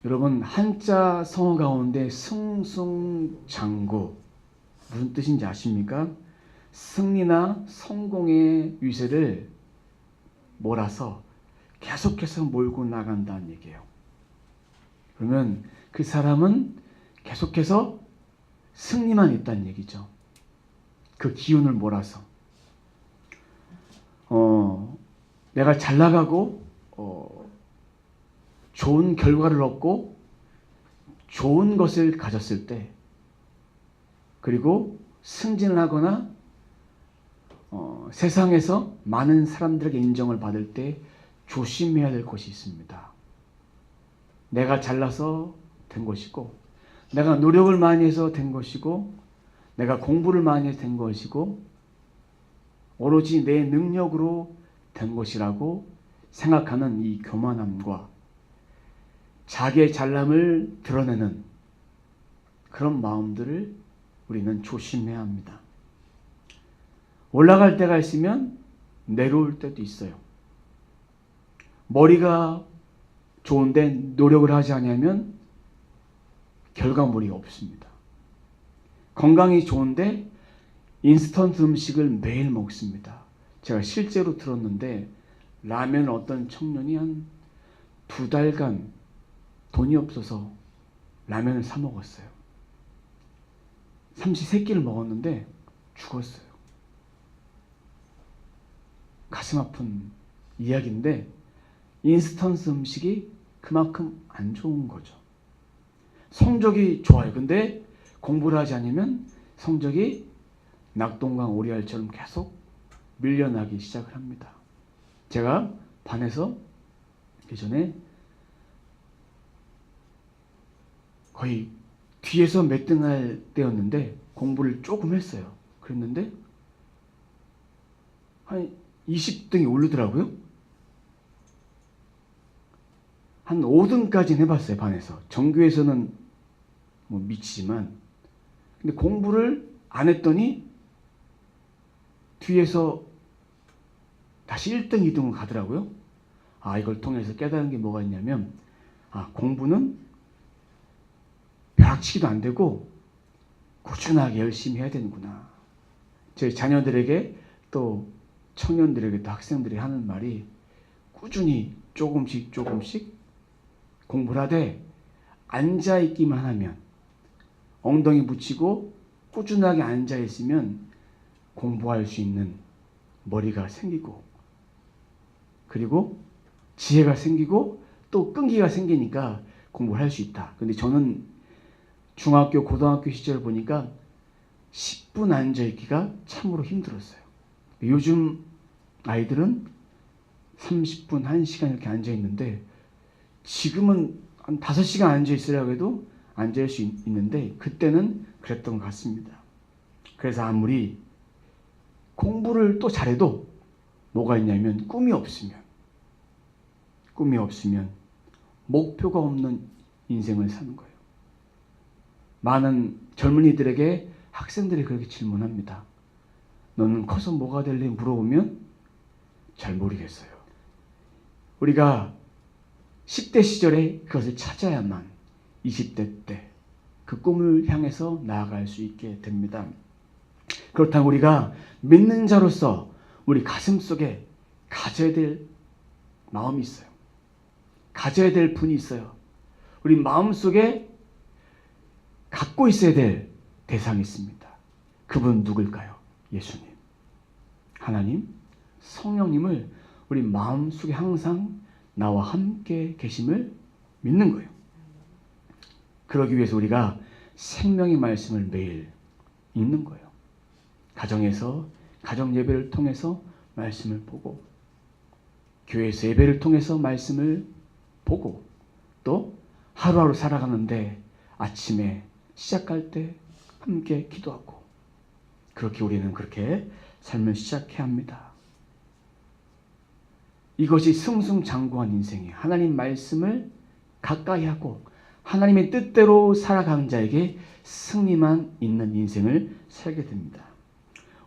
여러분, 한자 성어 가운데 승승장구 무슨 뜻인지 아십니까? 승리나 성공의 위세를 몰아서 계속해서 몰고 나간다는 얘기예요. 그러면 그 사람은 계속해서 승리만 있다는 얘기죠. 그 기운을 몰아서 내가 잘 나가고 좋은 결과를 얻고 좋은 것을 가졌을 때, 그리고 승진을 하거나 세상에서 많은 사람들에게 인정을 받을 때 조심해야 될 것이 있습니다. 내가 잘나서 된 것이고, 내가 노력을 많이 해서 된 것이고, 내가 공부를 많이 해서 된 것이고, 오로지 내 능력으로 된 것이라고 생각하는 이 교만함과 자기의 잘남을 드러내는 그런 마음들을 우리는 조심해야 합니다. 올라갈 때가 있으면 내려올 때도 있어요. 머리가 좋은데 노력을 하지 않으면 결과물이 없습니다. 건강이 좋은데 인스턴트 음식을 매일 먹습니다. 제가 실제로 들었는데 라면 어떤 청년이 한 2달간 돈이 없어서 라면을 사 먹었어요. 삼시세끼를 먹었는데 죽었어요. 가슴 아픈 이야기인데 인스턴트 음식이 그만큼 안 좋은 거죠. 성적이 좋아요. 근데 공부를 하지 않으면 성적이 낙동강 오리알처럼 계속 밀려나기 시작을 합니다. 제가 반에서 예전에 거의 뒤에서 몇 등 할 때였는데 공부를 조금 했어요. 그랬는데 한 20등이 오르더라고요. 한 5등까지는 해봤어요. 반에서. 전교에서는 뭐 미치지만, 근데 공부를 안 했더니 뒤에서 다시 1등, 2등으로 가더라고요. 이걸 통해서 깨달은 게 뭐가 있냐면, 공부는 벼락치기도 안 되고 꾸준하게 열심히 해야 되는구나. 저희 자녀들에게 또 청년들에게 또 학생들이 하는 말이, 꾸준히 조금씩 공부를 하되 앉아있기만 하면, 엉덩이 붙이고 꾸준하게 앉아있으면 공부할 수 있는 머리가 생기고, 그리고 지혜가 생기고 또 끈기가 생기니까 공부를 할 수 있다. 근데 저는 중학교, 고등학교 시절을 보니까 10분 앉아있기가 참으로 힘들었어요. 요즘 아이들은 30분, 1시간 이렇게 앉아있는데, 지금은 한 5시간 앉아있으라고 해도 앉을 수 있는데 그때는 그랬던 것 같습니다. 그래서 아무리 공부를 또 잘해도 뭐가 있냐면 꿈이 없으면 목표가 없는 인생을 사는 거예요. 많은 젊은이들에게 학생들이 그렇게 질문합니다. 너는 커서 뭐가 될래? 물어보면 잘 모르겠어요. 우리가 10대 시절에 그것을 찾아야만 20대 때 그 꿈을 향해서 나아갈 수 있게 됩니다. 그렇다고 우리가 믿는 자로서 우리 가슴 속에 가져야 될 마음이 있어요. 가져야 될 분이 있어요. 우리 마음 속에 갖고 있어야 될 대상이 있습니다. 그분은 누굴까요? 예수님, 하나님, 성령님을 우리 마음 속에 항상 나와 함께 계심을 믿는 거예요. 그러기 위해서 우리가 생명의 말씀을 매일 읽는 거예요. 가정에서 가정 예배를 통해서 말씀을 보고, 교회에서 예배를 통해서 말씀을 보고, 또 하루하루 살아가는데 아침에 시작할 때 함께 기도하고, 그렇게 우리는 그렇게 삶을 시작해야 합니다. 이것이 승승장구한 인생이에요. 하나님 말씀을 가까이 하고 하나님의 뜻대로 살아가는 자에게 승리만 있는 인생을 살게 됩니다.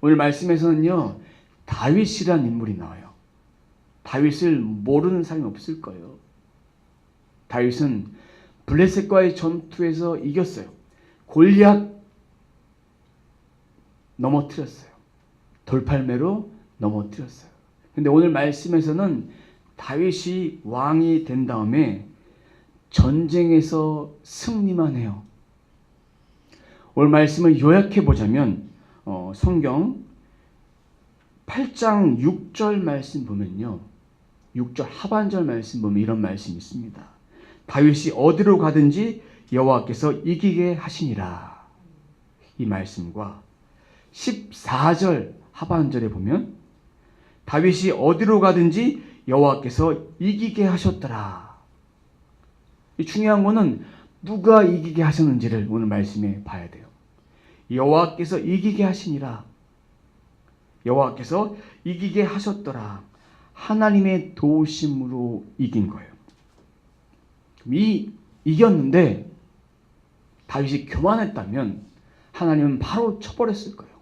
오늘 말씀에서는요, 다윗이라는 인물이 나와요. 다윗을 모르는 사람이 없을 거예요. 다윗은 블레셋과의 전투에서 이겼어요. 골리앗 넘어뜨렸어요. 돌팔매로 넘어뜨렸어요. 근데 오늘 말씀에서는 다윗이 왕이 된 다음에 전쟁에서 승리만 해요. 오늘 말씀을 요약해 보자면 성경 8장 6절 말씀 보면요. 6절 하반절 말씀 보면 이런 말씀이 있습니다. 다윗이 어디로 가든지 여호와께서 이기게 하시니라. 이 말씀과 14절 하반절에 보면 다윗이 어디로 가든지 여호와께서 이기게 하셨더라. 이 중요한 거는 누가 이기게 하셨는지를 오늘 말씀에 봐야 돼요. 여호와께서 이기게 하시니라. 여호와께서 이기게 하셨더라. 하나님의 도우심으로 이긴 거예요. 이겼는데 다윗이 교만했다면 하나님은 바로 쳐버렸을 거예요.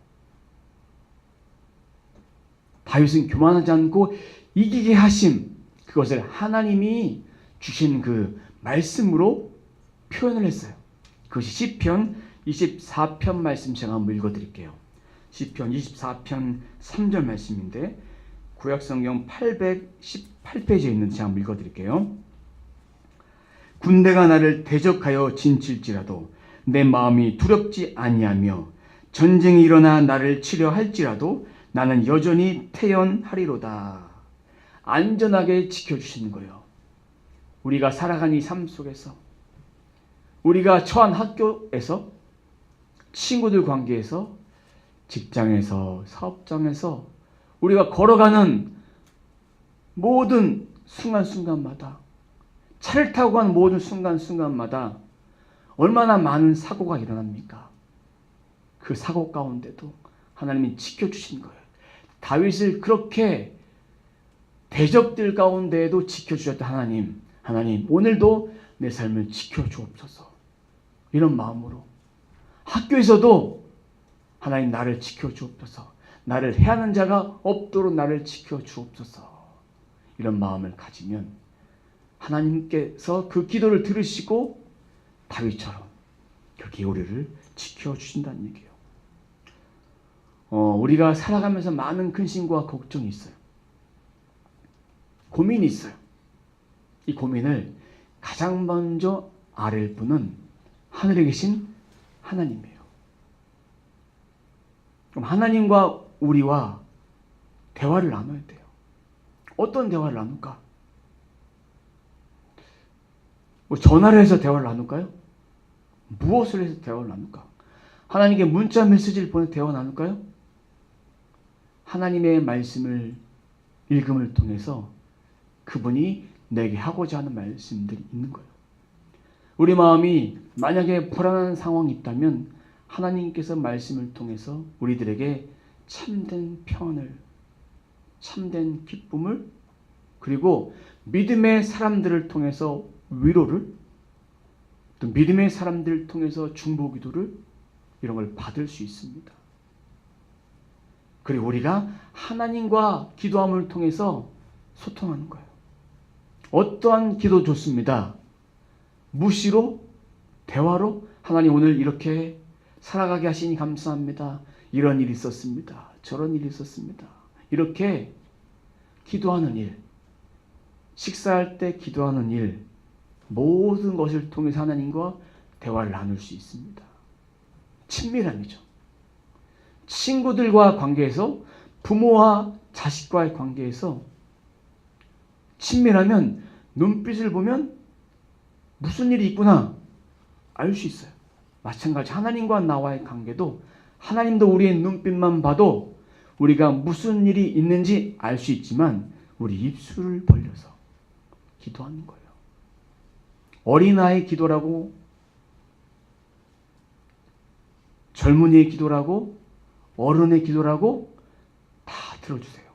다윗은 교만하지 않고 이기게 하심, 그것을 하나님이 주신 그 말씀으로 표현을 했어요. 그것이 시편 24편 말씀 제가 한번 읽어드릴게요. 시편 24편 3절 말씀인데 구약성경 818페이지에 있는 제가 한번 읽어드릴게요. 군대가 나를 대적하여 진칠지라도 내 마음이 두렵지 아니하며 전쟁이 일어나 나를 치려 할지라도 나는 여전히 태연하리로다. 안전하게 지켜주시는 거예요. 우리가 살아가는 이 삶 속에서, 우리가 처한 학교에서, 친구들 관계에서, 직장에서, 사업장에서 우리가 걸어가는 모든 순간순간마다, 차를 타고 가는 모든 순간순간마다 얼마나 많은 사고가 일어납니까? 그 사고 가운데도 하나님이 지켜주신 거예요. 다윗을 그렇게 대적들 가운데에도 지켜주셨던 하나님, 오늘도 내 삶을 지켜주옵소서. 이런 마음으로 학교에서도 하나님 나를 지켜주옵소서. 나를 해하는 자가 없도록 나를 지켜주옵소서. 이런 마음을 가지면 하나님께서 그 기도를 들으시고 다윗처럼 그렇게 우리를 지켜주신다는 얘기예요. 우리가 살아가면서 많은 근심과 걱정이 있어요. 고민이 있어요. 이 고민을 가장 먼저 아랠 분은 하늘에 계신 하나님이에요. 그럼 하나님과 우리와 대화를 나눠야 돼요. 어떤 대화를 나눌까? 전화를 해서 대화를 나눌까요? 무엇을 해서 대화를 나눌까? 하나님께 문자 메시지를 보내 대화 나눌까요? 하나님의 말씀을 읽음을 통해서 그분이 내게 하고자 하는 말씀들이 있는 거예요. 우리 마음이 만약에 불안한 상황이 있다면 하나님께서 말씀을 통해서 우리들에게 참된 평안을, 참된 기쁨을, 그리고 믿음의 사람들을 통해서 위로를, 또 믿음의 사람들을 통해서 중보기도를, 이런 걸 받을 수 있습니다. 그리고 우리가 하나님과 기도함을 통해서 소통하는 거예요. 어떠한 기도 좋습니다. 무시로, 대화로, 하나님 오늘 이렇게 살아가게 하시니 감사합니다. 이런 일이 있었습니다. 저런 일이 있었습니다. 이렇게 기도하는 일, 식사할 때 기도하는 일, 모든 것을 통해서 하나님과 대화를 나눌 수 있습니다. 친밀함이죠. 친구들과 관계에서, 부모와 자식과의 관계에서 친밀하면 눈빛을 보면 무슨 일이 있구나 알 수 있어요. 마찬가지 하나님과 나와의 관계도 하나님도 우리의 눈빛만 봐도 우리가 무슨 일이 있는지 알 수 있지만 우리 입술을 벌려서 기도하는 거예요. 어린아이의 기도라고, 젊은이의 기도라고, 어른의 기도라고 다 들어주세요.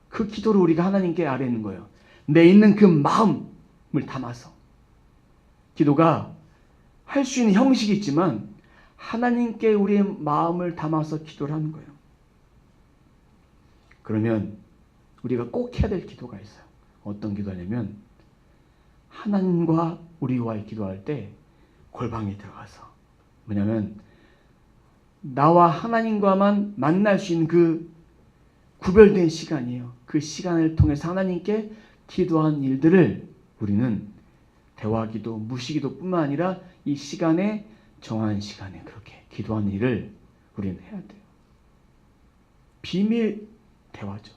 그 기도를 우리가 하나님께 아뢰는 거예요. 내 있는 그 마음을 담아서. 기도가 할 수 있는 형식이 있지만 하나님께 우리의 마음을 담아서 기도를 하는 거예요. 그러면 우리가 꼭 해야 될 기도가 있어요. 어떤 기도냐면 하나님과 우리와 기도할 때 골방에 들어가서, 뭐냐면 나와 하나님과만 만날 수 있는 그 구별된 시간이에요. 그 시간을 통해서 하나님께 기도한 일들을 우리는 대화기도, 무시기도 뿐만 아니라 이 시간에, 정한 시간에 그렇게 기도한 일을 우리는 해야 돼요. 비밀 대화죠.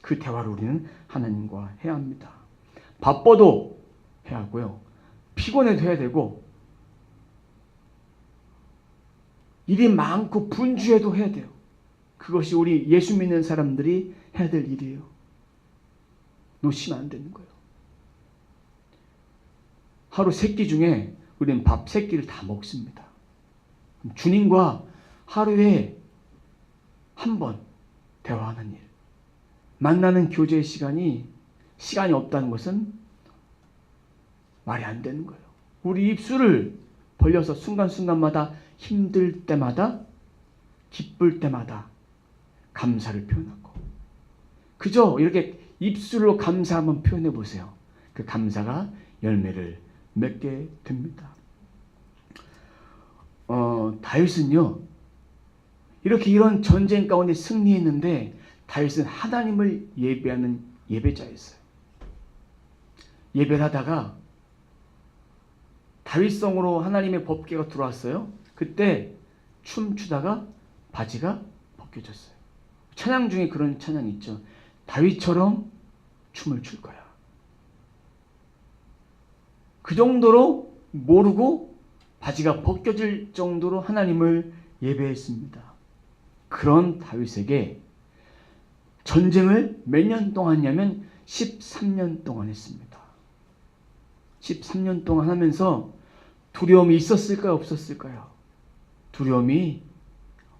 그 대화를 우리는 하나님과 해야 합니다. 바빠도 해야 하고요. 피곤해도 해야 되고, 일이 많고 분주해도 해야 돼요. 그것이 우리 예수 믿는 사람들이 해야 될 일이에요. 놓치면 안 되는 거예요. 하루 3끼 중에 우리는 밥 3끼를 다 먹습니다. 주님과 하루에 한 번 대화하는 일, 만나는 교제의 시간이 없다는 것은 말이 안 되는 거예요. 우리 입술을 벌려서 순간순간마다, 힘들 때마다, 기쁠 때마다 감사를 표현하고, 그저 이렇게 입술로 감사 한번 표현해 보세요. 그 감사가 열매를 맺게 됩니다. 다윗은요, 이런 전쟁 가운데 승리했는데, 다윗은 하나님을 예배하는 예배자였어요. 예배를 하다가 다윗성으로 하나님의 법궤가 들어왔어요. 그때 춤추다가 바지가 벗겨졌어요. 찬양 중에 그런 찬양이 있죠. 다윗처럼 춤을 출 거야. 그 정도로 모르고 바지가 벗겨질 정도로 하나님을 예배했습니다. 그런 다윗에게 전쟁을 몇 년 동안 했냐면 13년 동안 했습니다. 13년 동안 하면서 두려움이 있었을까요? 없었을까요? 두려움이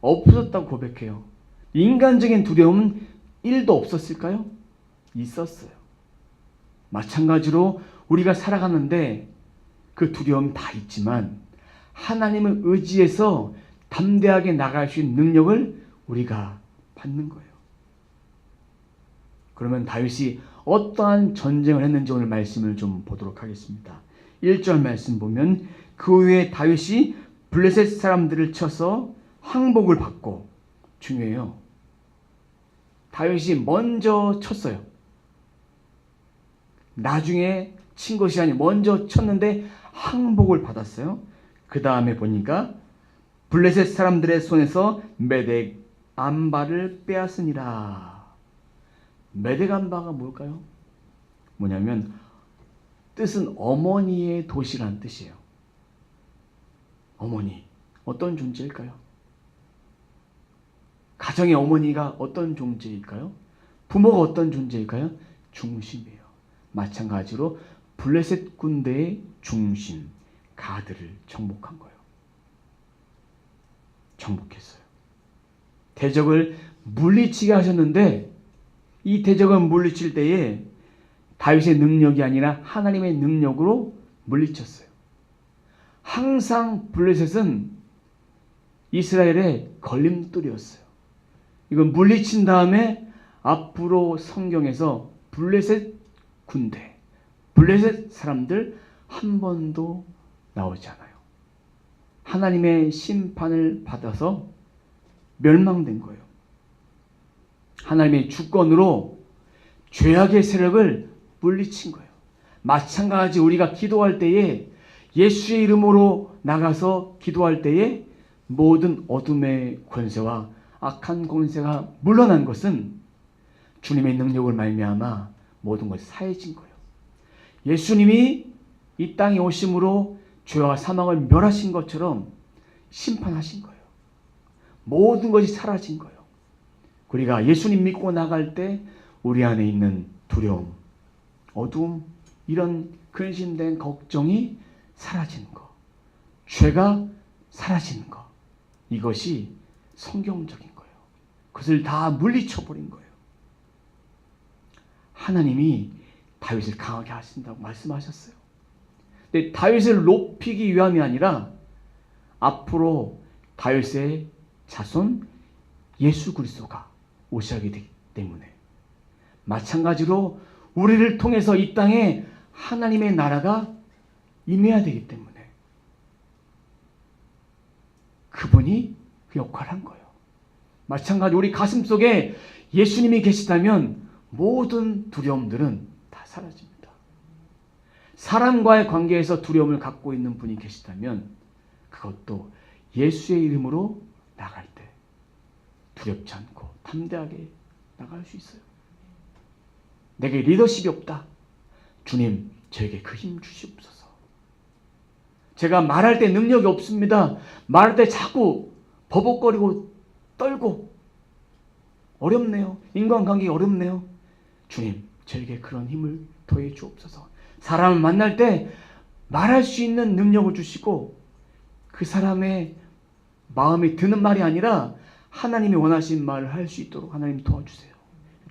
없어졌다고 고백해요. 인간적인 두려움은 1도 없었을까요? 있었어요. 마찬가지로 우리가 살아가는데 그 두려움 다 있지만 하나님을 의지해서 담대하게 나갈 수 있는 능력을 우리가 받는 거예요. 그러면 다윗이 어떠한 전쟁을 했는지 오늘 말씀을 좀 보도록 하겠습니다. 1절 말씀 보면 그 후에 다윗이 블레셋 사람들을 쳐서 항복을 받고, 중요해요. 다윗이 먼저 쳤어요. 나중에 친 것이 아니라 먼저 쳤는데 항복을 받았어요. 그 다음에 보니까 블레셋 사람들의 손에서 메덱 암바를 빼앗으니라. 메덱 암바가 뭘까요? 뭐냐면 뜻은 어머니의 도시라는 뜻이에요. 어머니, 어떤 존재일까요? 가정의 어머니가 어떤 존재일까요? 부모가 어떤 존재일까요? 중심이에요. 마찬가지로 블레셋 군대의 중심, 가드를 정복한 거예요. 정복했어요. 대적을 물리치게 하셨는데, 이 대적을 물리칠 때에 다윗의 능력이 아니라 하나님의 능력으로 물리쳤어요. 항상 블레셋은 이스라엘의 걸림돌이었어요. 이건 물리친 다음에 앞으로 성경에서 블레셋 군대, 블레셋 사람들 한 번도 나오지 않아요. 하나님의 심판을 받아서 멸망된 거예요. 하나님의 주권으로 죄악의 세력을 물리친 거예요. 마찬가지 우리가 기도할 때에, 예수의 이름으로 나가서 기도할 때에 모든 어둠의 권세와 악한 권세가 물러난 것은 주님의 능력을 말미암아 모든 것이 사해진 거예요. 예수님이 이 땅에 오심으로 죄와 사망을 멸하신 것처럼 심판하신 거예요. 모든 것이 사라진 거예요. 우리가 예수님 믿고 나갈 때 우리 안에 있는 두려움, 어두움, 이런 근심된 걱정이 사라지는 것, 죄가 사라지는 것, 이것이 성경적인 거예요. 그것을 다 물리쳐버린 거예요. 하나님이 다윗을 강하게 하신다고 말씀하셨어요. 근데 다윗을 높이기 위함이 아니라 앞으로 다윗의 자손 예수 그리스도가 오셔야 되기 때문에, 마찬가지로 우리를 통해서 이 땅에 하나님의 나라가 임해야 되기 때문에 그분이 그 역할을 한 거예요. 마찬가지로 우리 가슴 속에 예수님이 계시다면 모든 두려움들은 다 사라집니다. 사람과의 관계에서 두려움을 갖고 있는 분이 계시다면 그것도 예수의 이름으로 나갈 때 두렵지 않고 담대하게 나갈 수 있어요. 내게 리더십이 없다. 주님, 저에게 그 힘 주시옵소서. 제가 말할 때 능력이 없습니다. 말할 때 자꾸 버벅거리고 떨고 어렵네요. 인간관계가 어렵네요. 주님, 저에게 그런 힘을 더해 주옵소서. 사람을 만날 때 말할 수 있는 능력을 주시고 그 사람의 마음에 드는 말이 아니라 하나님이 원하신 말을 할 수 있도록 하나님 도와주세요.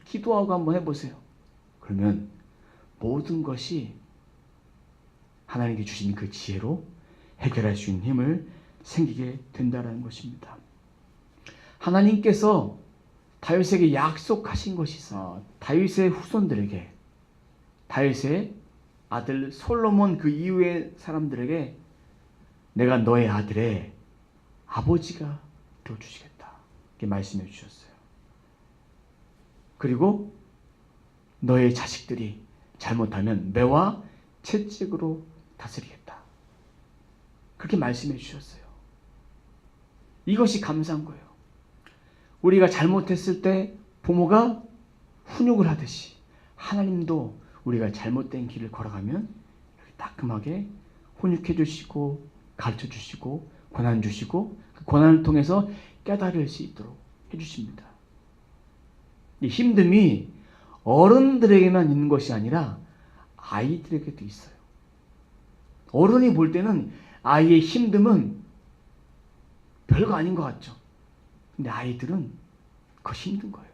기도하고 한번 해보세요. 그러면 모든 것이 하나님께 주신 그 지혜로 해결할 수 있는 힘을 생기게 된다는 것입니다. 하나님께서 다윗에게 약속하신 것이 있어. 다윗의 후손들에게, 다윗의 아들 솔로몬 그 이후의 사람들에게 내가 너의 아들의 아버지가 되어주시겠다. 이렇게 말씀해 주셨어요. 그리고 너의 자식들이 잘못하면 매와 채찍으로 다스리겠다. 그렇게 말씀해 주셨어요. 이것이 감사한 거예요. 우리가 잘못했을 때 부모가 훈육을 하듯이 하나님도 우리가 잘못된 길을 걸어가면 이렇게 따끔하게 훈육해 주시고 가르쳐 주시고 권한 주시고 그 권한을 통해서 깨달을 수 있도록 해 주십니다. 이 힘듦이 어른들에게만 있는 것이 아니라 아이들에게도 있어요. 어른이 볼 때는 아이의 힘듦은 별거 아닌 것 같죠. 근데 아이들은 그것이 힘든 거예요.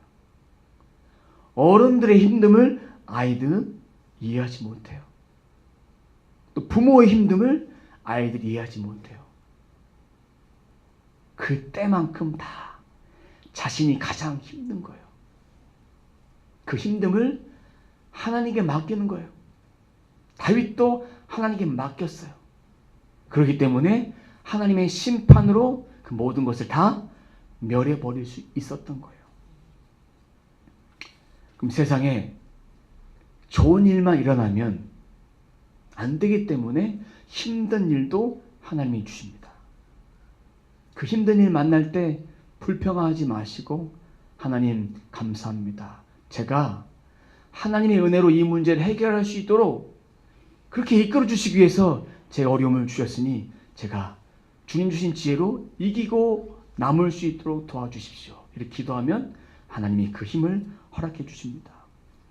어른들의 힘듦을 아이들은 이해하지 못해요. 또 부모의 힘듦을 아이들이 이해하지 못해요. 그 때만큼 다 자신이 가장 힘든 거예요. 그 힘듦을 하나님께 맡기는 거예요. 다윗도 하나님께 맡겼어요. 그렇기 때문에 하나님의 심판으로 그 모든 것을 다 멸해버릴 수 있었던 거예요. 그럼 세상에 좋은 일만 일어나면 안 되기 때문에 힘든 일도 하나님이 주십니다. 그 힘든 일 만날 때 불평하지 마시고 하나님 감사합니다. 제가 하나님의 은혜로 이 문제를 해결할 수 있도록 그렇게 이끌어 주시기 위해서 제 어려움을 주셨으니 제가 주님 주신 지혜로 이기고 남을 수 있도록 도와주십시오. 이렇게 기도하면 하나님이 그 힘을 허락해 주십니다.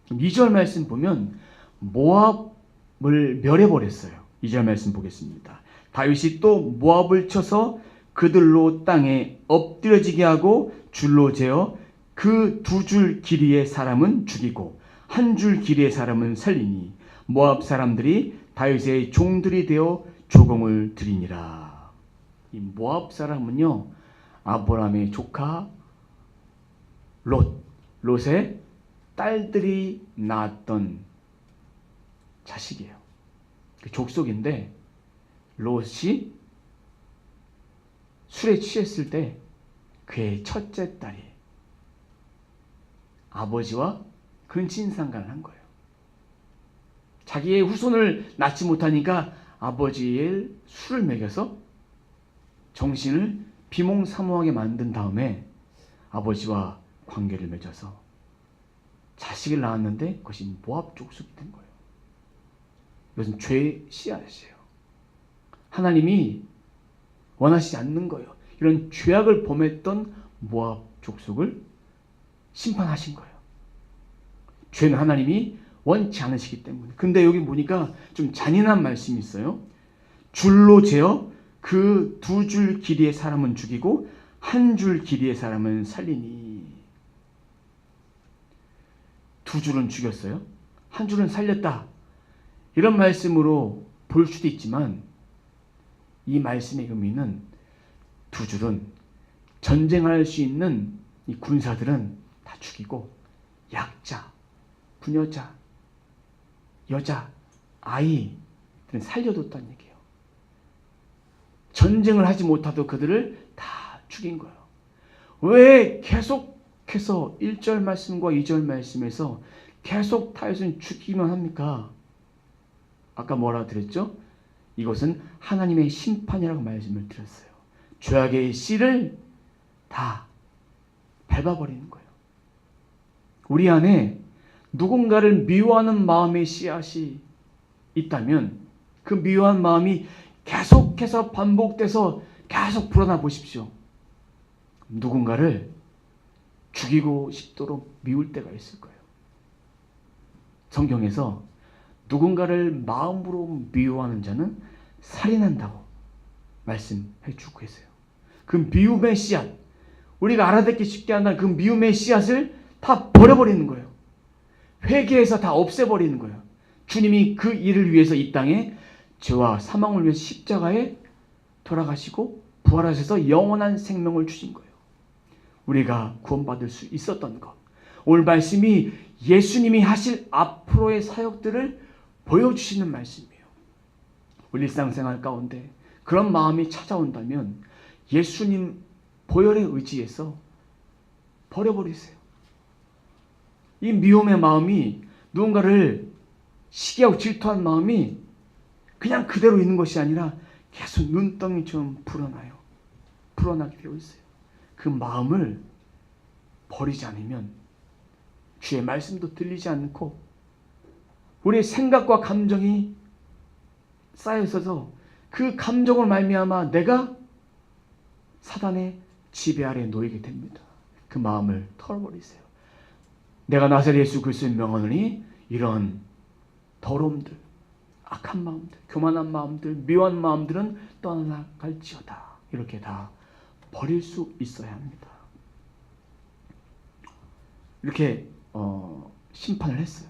2절 말씀 보면 모압을 멸해버렸어요. 2절 말씀 보겠습니다. 다윗이 또 모압을 쳐서 그들로 땅에 엎드려지게 하고 줄로 재어 그 2줄 길이의 사람은 죽이고 1줄 길이의 사람은 살리니 모압 사람들이 다윗의 종들이 되어 조공을 드리니라. 이 모압 사람은요, 아브라함의 조카 롯의 딸들이 낳았던 자식이에요. 그 족속인데 롯이 술에 취했을 때 그의 첫째 딸이 아버지와 근친상간을 한 거예요. 자기의 후손을 낳지 못하니까 아버지의 술을 먹여서 정신을 비몽사몽하게 만든 다음에 아버지와 관계를 맺어서 자식을 낳았는데 그것이 모압 족속이 된 거예요. 이것은 죄의 씨앗이에요. 하나님이 원하시지 않는 거예요. 이런 죄악을 범했던 모압 족속을 심판하신 거예요. 죄는 하나님이 원치 않으시기 때문에. 근데 여기 보니까 좀 잔인한 말씀이 있어요. 줄로 재어 그 2줄 길이의 사람은 죽이고 1줄 길이의 사람은 살리니. 2줄은 죽였어요. 1줄은 살렸다. 이런 말씀으로 볼 수도 있지만 이 말씀의 의미는 2줄은 전쟁할 수 있는 이 군사들은 다 죽이고 약자, 부녀자, 여자, 아이 살려뒀다는 얘기예요. 전쟁을 하지 못하도 그들을 다 죽인 거예요. 왜 계속해서 1절 말씀과 2절 말씀에서 계속 다윗은 죽이만 합니까? 아까 뭐라 그랬죠? 이것은 하나님의 심판이라고 말씀을 드렸어요. 죄악의 씨를 다 밟아버리는 거예요. 우리 안에 누군가를 미워하는 마음의 씨앗이 있다면 그 미워한 마음이 계속해서 반복돼서 계속 불어나 보십시오. 누군가를 죽이고 싶도록 미울 때가 있을 거예요. 성경에서 누군가를 마음으로 미워하는 자는 살인한다고 말씀해 주고 계세요. 그 미움의 씨앗, 우리가 알아듣기 쉽게 한다는 그 미움의 씨앗을 다 버려버리는 거예요. 회개해서 다 없애버리는 거예요. 주님이 그 일을 위해서 이 땅에 죄와 사망을 위해서 십자가에 돌아가시고 부활하셔서 영원한 생명을 주신 거예요. 우리가 구원받을 수 있었던 것. 오늘 말씀이 예수님이 하실 앞으로의 사역들을 보여주시는 말씀이에요. 우리 일상생활 가운데 그런 마음이 찾아온다면 예수님 보혈의 의지에서 버려버리세요. 이 미움의 마음이 누군가를 시기하고 질투한 마음이 그냥 그대로 있는 것이 아니라 계속 눈덩이처럼 불어나게 되어 있어요. 그 마음을 버리지 않으면 주의 말씀도 들리지 않고 우리의 생각과 감정이 쌓여 있어서 그 감정을 말미암아 내가 사단의 지배 아래 놓이게 됩니다. 그 마음을 털어버리세요. 내가 나사렛 예수 그리스도의 명하노니 이런 더러움들, 악한 마음들, 교만한 마음들, 미워한 마음들은 떠나갈지어다. 이렇게 다 버릴 수 있어야 합니다. 이렇게 심판을 했어요.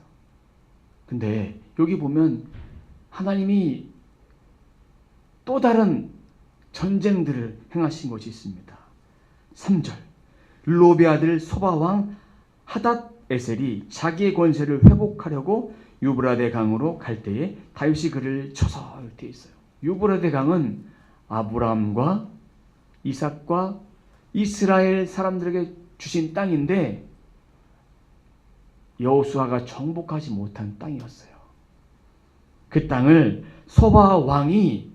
근데 여기 보면 하나님이 또 다른 전쟁들을 행하신 것이 있습니다. 3절 르홉의 아들 소바왕 하닷에셀이 자기의 권세를 회복하려고 유브라데 강으로 갈 때에 다윗이 그를 쳐서 되어 있어요. 유브라데 강은 아브라함과 이삭과 이스라엘 사람들에게 주신 땅인데 여호수아가 정복하지 못한 땅이었어요. 그 땅을 소바 왕이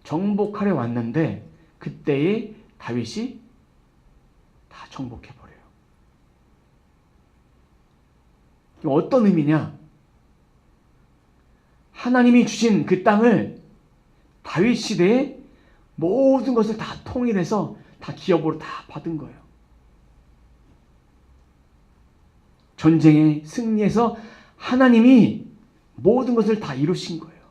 정복하려 왔는데 그때에 다윗이 다 정복해버려요. 어떤 의미냐? 하나님이 주신 그 땅을 다윗 시대에 모든 것을 다 통일해서 다 기업으로 다 받은 거예요. 전쟁에 승리해서 하나님이 모든 것을 다 이루신 거예요.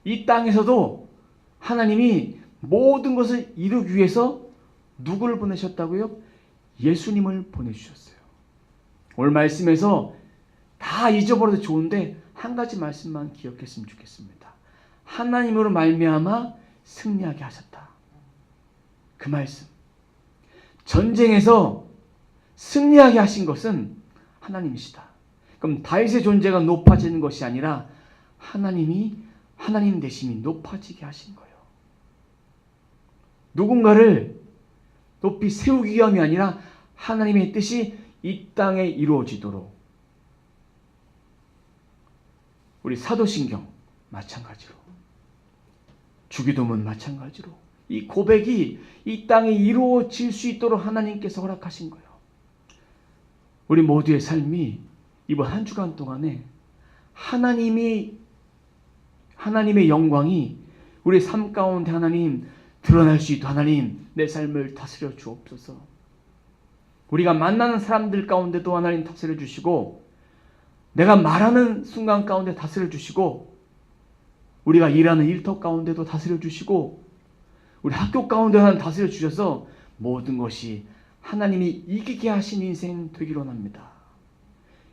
이 땅에서도 하나님이 모든 것을 이루기 위해서 누구를 보내셨다고요? 예수님을 보내주셨어요. 오늘 말씀에서 다 잊어버려도 좋은데 한 가지 말씀만 기억했으면 좋겠습니다. 하나님으로 말미암아 승리하게 하셨다. 그 말씀. 전쟁에서 승리하게 하신 것은 하나님이시다. 그럼 다윗의 존재가 높아지는 것이 아니라 하나님 대심이 높아지게 하신 거예요. 누군가를 높이 세우기 위함이 아니라 하나님의 뜻이 이 땅에 이루어지도록. 우리 사도신경 마찬가지로, 주기도문 마찬가지로 이 고백이 이 땅에 이루어질 수 있도록 하나님께서 허락하신 거예요. 우리 모두의 삶이 이번 한 주간 동안에 하나님의 영광이 우리 삶 가운데 하나님 드러날 수 있도록 하나님 내 삶을 다스려 주옵소서. 우리가 만나는 사람들 가운데도 하나님 다스려 주시고 내가 말하는 순간 가운데 다스려 주시고 우리가 일하는 일터 가운데도 다스려 주시고 우리 학교 가운데 하나님 다스려 주셔서 모든 것이 하나님이 이기게 하신 인생 되기를 원합니다.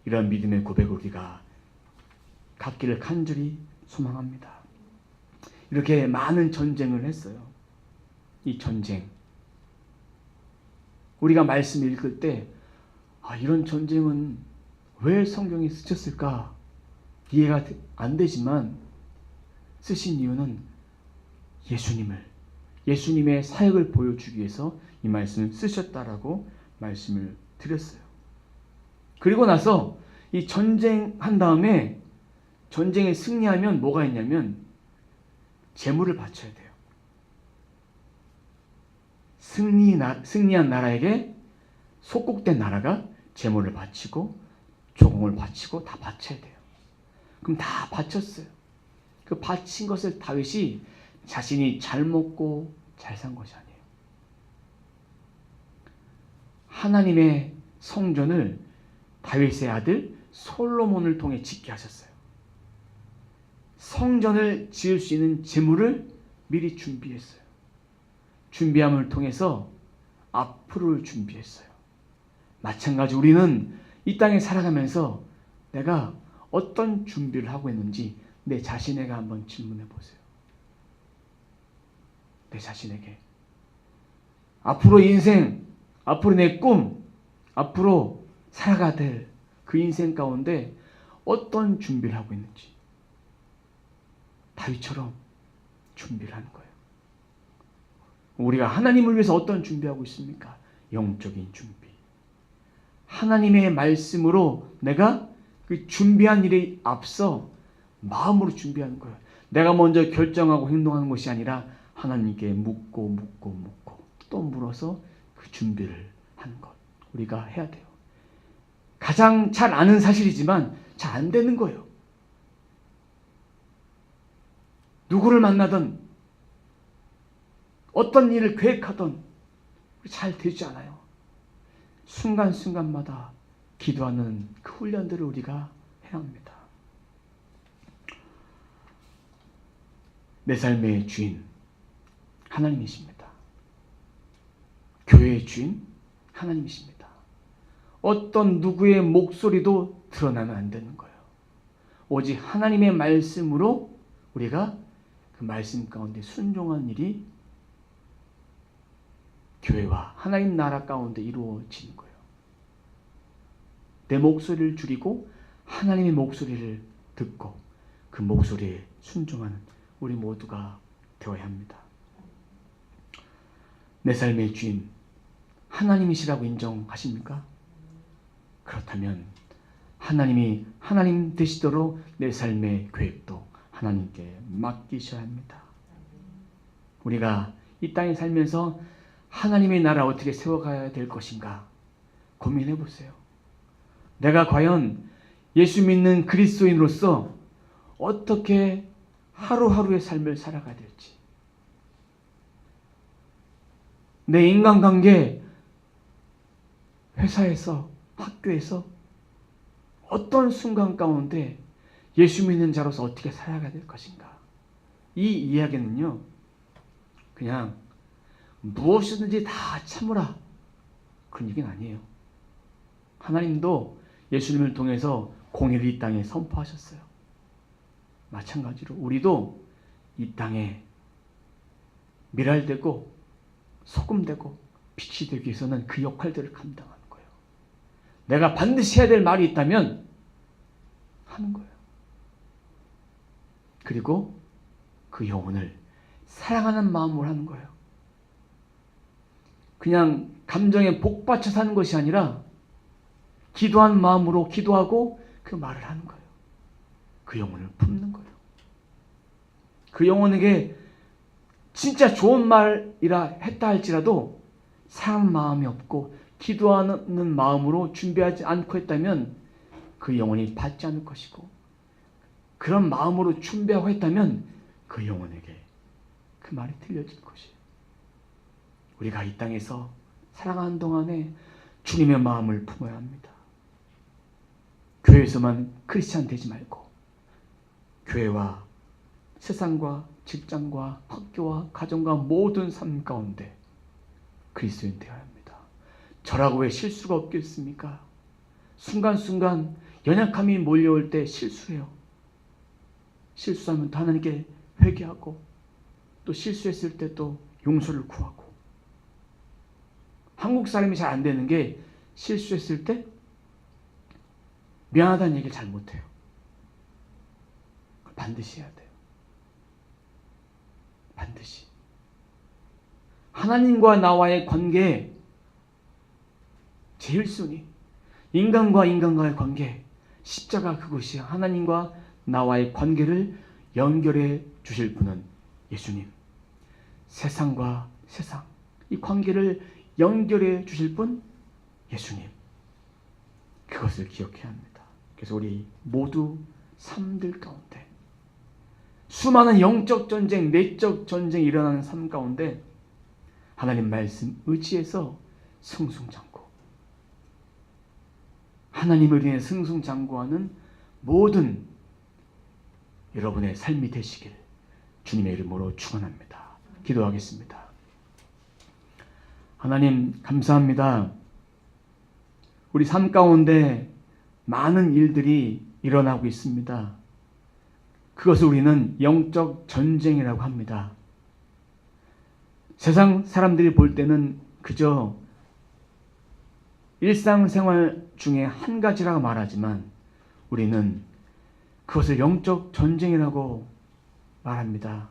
이런 믿음의 고백을 우리가 갖기를 간절히 소망합니다. 이렇게 많은 전쟁을 했어요. 이 전쟁. 우리가 말씀 읽을 때 이런 전쟁은 왜 성경에 쓰셨을까 이해가 안 되지만 쓰신 이유는 예수님의 사역을 보여주기 위해서 이 말씀을 쓰셨다라고 말씀을 드렸어요. 그리고 나서 이 전쟁한 다음에 전쟁에 승리하면 뭐가 있냐면 제물을 바쳐야 돼요. 승리한 나라에게 속국된 나라가 제물을 바치고 조공을 바치고 다 바쳐야 돼요. 그럼 다 바쳤어요. 그 바친 것을 다윗이 자신이 잘 먹고 잘 산 것이 아니에요. 하나님의 성전을 다윗의 아들 솔로몬을 통해 짓게 하셨어요. 성전을 지을 수 있는 재물을 미리 준비했어요. 준비함을 통해서 앞으로를 준비했어요. 마찬가지 우리는 이 땅에 살아가면서 내가 어떤 준비를 하고 있는지 내 자신에게 한번 질문해 보세요. 내 자신에게. 앞으로 인생, 앞으로 내 꿈, 앞으로 살아가야 될 그 인생 가운데 어떤 준비를 하고 있는지 다윗처럼 준비를 하는 거예요. 우리가 하나님을 위해서 어떤 준비하고 있습니까? 영적인 준비. 하나님의 말씀으로 내가 그 준비한 일에 앞서 마음으로 준비하는 거예요. 내가 먼저 결정하고 행동하는 것이 아니라 하나님께 묻고 또 물어서 그 준비를 하는 것. 우리가 해야 돼요. 가장 잘 아는 사실이지만 잘 안 되는 거예요. 누구를 만나든 어떤 일을 계획하든 잘 되지 않아요. 순간순간마다 기도하는 그 훈련들을 우리가 해야 합니다. 내 삶의 주인 하나님이십니다. 교회의 주인 하나님이십니다. 어떤 누구의 목소리도 드러나면 안 되는 거예요. 오직 하나님의 말씀으로 우리가 그 말씀 가운데 순종한 일이 교회와 하나님 나라 가운데 이루어지는 거예요. 내 목소리를 줄이고 하나님의 목소리를 듣고 그 목소리에 순종하는 우리 모두가 되어야 합니다. 내 삶의 주인 하나님이시라고 인정하십니까? 그렇다면 하나님이 하나님 되시도록 내 삶의 계획도 하나님께 맡기셔야 합니다. 우리가 이 땅에 살면서 하나님의 나라 어떻게 세워가야 될 것인가 고민해 보세요. 내가 과연 예수 믿는 그리스도인으로서 어떻게 하루하루의 삶을 살아가야 될지, 내 인간관계, 회사에서, 학교에서 어떤 순간 가운데 예수 믿는 자로서 어떻게 살아가야 될 것인가. 이 이야기는요, 그냥 무엇이든지 다 참으라 그런 얘기는 아니에요. 하나님도 예수님을 통해서 공의를 이 땅에 선포하셨어요. 마찬가지로 우리도 이 땅에 미랄되고 소금되고 빛이 되기 위해서는 그 역할들을 감당하는 거예요. 내가 반드시 해야 될 말이 있다면 하는 거예요. 그리고 그 영혼을 사랑하는 마음으로 하는 거예요. 그냥 감정에 복받쳐 사는 것이 아니라 기도한 마음으로 기도하고 그 말을 하는 거예요. 그 영혼을 품는 거예요. 그 영혼에게 진짜 좋은 말이라 했다 할지라도 사랑하는 마음이 없고 기도하는 마음으로 준비하지 않고 했다면 그 영혼이 받지 않을 것이고, 그런 마음으로 준비하고 했다면 그 영혼에게 그 말이 들려질 것이에요. 우리가 이 땅에서 살아가는 동안에 주님의 마음을 품어야 합니다. 교회에서만 크리스찬 되지 말고 교회와 세상과 직장과 학교와 가정과 모든 삶 가운데 그리스도인 되어야 합니다. 저라고 왜 실수가 없겠습니까? 순간순간 연약함이 몰려올 때 실수해요. 실수하면 또 하나님께 회개하고 또 실수했을 때 또 용서를 구하고. 한국 사람이 잘 안 되는 게 실수했을 때 미안하다는 얘기를 잘 못해요. 반드시 해야 돼요. 하나님과 나와의 관계, 제일 순위, 인간과 인간과의 관계, 십자가 그것이 하나님과 나와의 관계를 연결해 주실 분은 예수님. 세상과 세상, 이 관계를 연결해 주실 분 예수님. 그것을 기억해야 합니다. 그래서 우리 모두 삶들 가운데 수많은 영적 전쟁, 내적 전쟁이 일어나는 삶 가운데 하나님 말씀 의지해서 승승장구, 하나님을 위해 승승장구하는 모든 여러분의 삶이 되시길 주님의 이름으로 축원합니다. 기도하겠습니다. 하나님 감사합니다. 우리 삶 가운데 많은 일들이 일어나고 있습니다. 그것을 우리는 영적 전쟁이라고 합니다. 세상 사람들이 볼 때는 그저 일상생활 중에 한 가지라고 말하지만 우리는 그것을 영적 전쟁이라고 말합니다.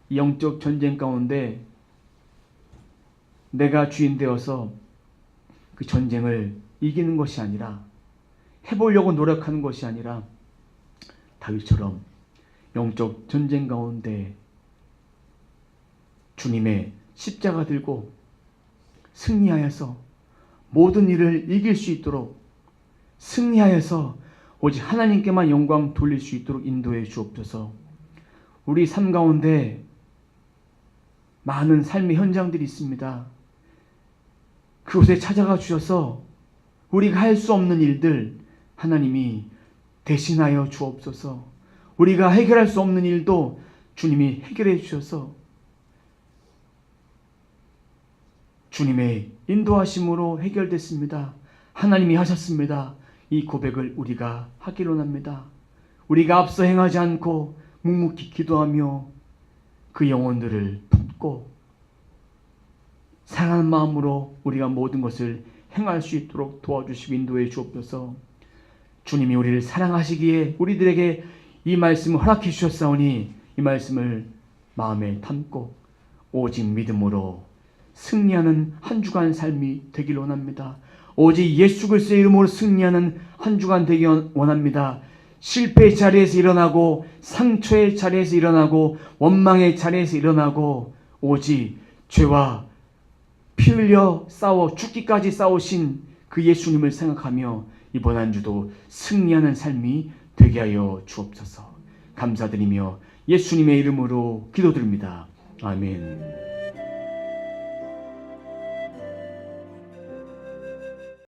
이 영적 전쟁 가운데 내가 주인 되어서 그 전쟁을 이기는 것이 아니라, 해보려고 노력하는 것이 아니라 다윗처럼 영적 전쟁 가운데 주님의 십자가 들고 승리하여서 모든 일을 이길 수 있도록, 승리하여서 오직 하나님께만 영광 돌릴 수 있도록 인도해 주옵소서. 우리 삶 가운데 많은 삶의 현장들이 있습니다. 그곳에 찾아가 주셔서 우리가 할 수 없는 일들 하나님이 대신하여 주옵소서. 우리가 해결할 수 없는 일도 주님이 해결해 주셔서 주님의 인도하심으로 해결됐습니다. 하나님이 하셨습니다. 이 고백을 우리가 하기로 합니다. 우리가 앞서 행하지 않고 묵묵히 기도하며 그 영혼들을 품고 사랑하는 마음으로 우리가 모든 것을 행할 수 있도록 도와주시고 인도해 주옵소서. 주님이 우리를 사랑하시기에 우리들에게 이 말씀을 허락해 주셨사오니 이 말씀을 마음에 담고 오직 믿음으로 승리하는 한 주간 삶이 되길 원합니다. 오직 예수 그리스도의 이름으로 승리하는 한 주간 되기 원합니다. 실패의 자리에서 일어나고, 상처의 자리에서 일어나고, 원망의 자리에서 일어나고, 오직 죄와 피 흘려 싸워 죽기까지 싸우신 그 예수님을 생각하며 이번 한 주도 승리하는 삶이 되게 하여 주옵소서. 감사드리며 예수님의 이름으로 기도드립니다. 아멘.